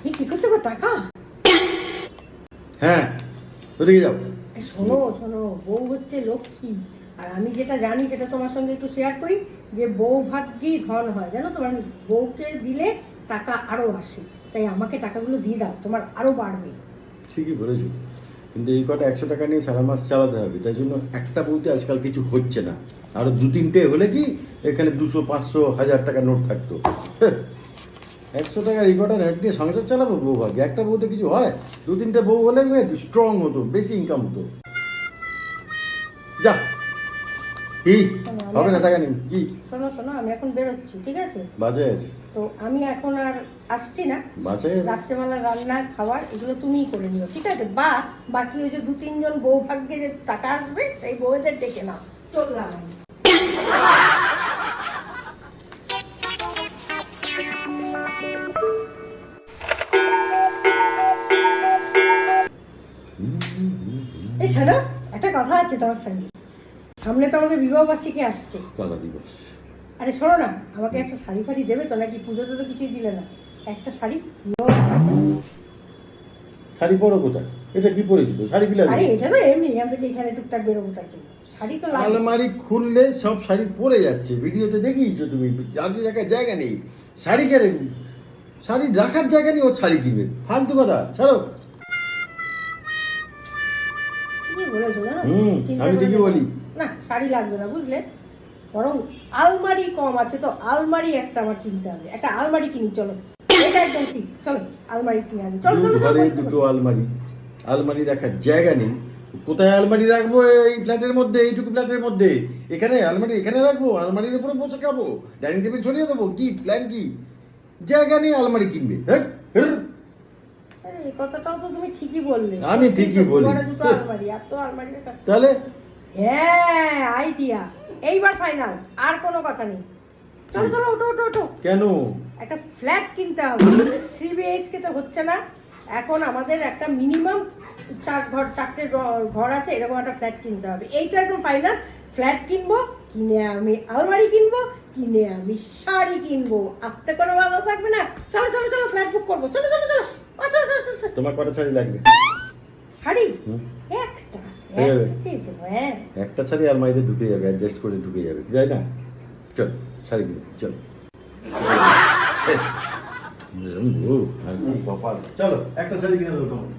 কি করছো গো টাকা? হ্যাঁ ওদিকে যাও। শোনো শোনো, বউ হচ্ছে লক্ষ্মী। আর আমি যেটা জানি সেটা তোমার সঙ্গে একটু শেয়ার করি, যে বউ ভাগ্যেই ধন হয়, জানো তো? মানে বউকে দিলে টাকা আরো আসে। তাই আমাকে টাকাগুলো দিয়ে দাও, তোমার আরো বাড়বে। ঠিকই বলেছো, কিন্তু এই কটা 100 টাকা নিয়ে সারা মাস চালাতে হবে, তাই জন্য একটা বউতে আজকাল কিছু হচ্ছে না। আরো 2-3টে হলে কি এখানে 200, 500, 1000 টাকা নোট থাকতো। 100 টাকার এই কটা নোট দিয়ে সংসার চালাবো? বউ ভাগ্য, একটা বউতে কিছু হয়? 2-3টে বউ হলে স্ট্রং হতো, বেশি ইনকাম হতো। যা, কি হবে না টাকা নিন কি? শোনো শোনো, আমি এখন বেরোচ্ছি, ঠিক আছে? বাজায় আছে তো আমি এখন আর আসছি না। বাজায়। রাত্রেবেলা রান্না খাবার এগুলো তুমিই করে নিও, ঠিক আছে? বা বাকি ওই যে 2-3 জন বউ ভাগ্যে যে টাকা আসবে সেই বউদের ডেকে নাও। চললাম আমি। এই শোনো, একটা কথা আছে তোমার সঙ্গে। সামনে তো আমাদের বিবাহ বার্ষিকী আসছে। কলা দিবস। আরে শোনো না, আমাকে একটা শাড়ি ফাড়ি দেবে তো? নাকি পুজোতে তো কিছুই দিলে না? একটা শাড়ি। শাড়ি পরো কোথায়? এটা কি পরেছিল? শাড়ি কি লাগবে? আরে এটা তো এমনি এখান থেকে এখানে টুকটাক বেরোবো তার জন্য। শাড়ি তো লাগবে। আলমারি খুললে সব শাড়ি পরে যাচ্ছে, ভিডিওতে দেখিয়েছো তুমি। শাড়ি রাখার জায়গা নেই। শাড়ি কেন? শাড়ি রাখার জায়গা নেই, ও শাড়ি কিনবে। ফালতু কথা, ছাড়ো। ঠিকই বলেছো, জানো? আমি ঠিকই বলি। না, শাড়ি লাগবে না, বুঝলে? বরং আলমারি কম আছে তো, আলমারি একটা আমার কিনতে হবে। একটা আলমারি কিনি, চলো। এটা একদম ঠিক, চলো আলমারি কিনে আনি। চলো চলো ঘরে চলো। দুটো আলমারি, আলমারি রাখার জায়গা নেই। কোথায় আলমারি রাখবো? এই ফ্ল্যাটের মধ্যে, এইটুকু ফ্ল্যাটের মধ্যে। এখানে আলমারি এখানে রাখবো? আলমারির উপরে বসে খাবো? ডাইনিং টেবিল সরিয়ে দেবো? কি প্ল্যান কি? জায়গা নেই, আলমারি কিনবে? হ্যাঁ। আরে এই কথাটাও তো তুমি ঠিকই বললে। আমি ঠিকই বলি। ঘরে দুটো আলমারি, এত আলমারি রাখা। তাহলে হ্যাঁ, আইডিয়া। এইবার ফাইনাল, আর কোনো কথা নেই। চলো চলো, ওঠো ওঠো ওঠো। কেন? একটা ফ্ল্যাট কিনতে হবে। 3 BHK তো হচ্ছে না। এখন আমাদের একটা মিনিমাম 4 ঘর আছে, এরকম একটা ফ্ল্যাট কিনতে হবে। এইটা একদম ফাইনাল। ফ্ল্যাট কিনবো, কিনে আমি আলমারি কিনবো, কিনে আমি শাড়ি কিনবো। আত্মে কোনো বাধা থাকবে না। চলো চলো চলো, ফ্ল্যাট বুক করবো। চলো চলো চলো। চলো চলো চলো। তোমার কটা শাড়ি লাগবে? শাড়ি একটা হ্যাঁ। চেয়েছিল, হ্যাঁ। একটা শাড়ি আলমারিতে ঢুকে যাবে, অ্যাডজাস্ট করে ঢুকে যাবে, যাই না? চল শাড়ি কিনে চল। আর কি কপাল। চলো একটা শাড়ি কিনে দেবো তোমার।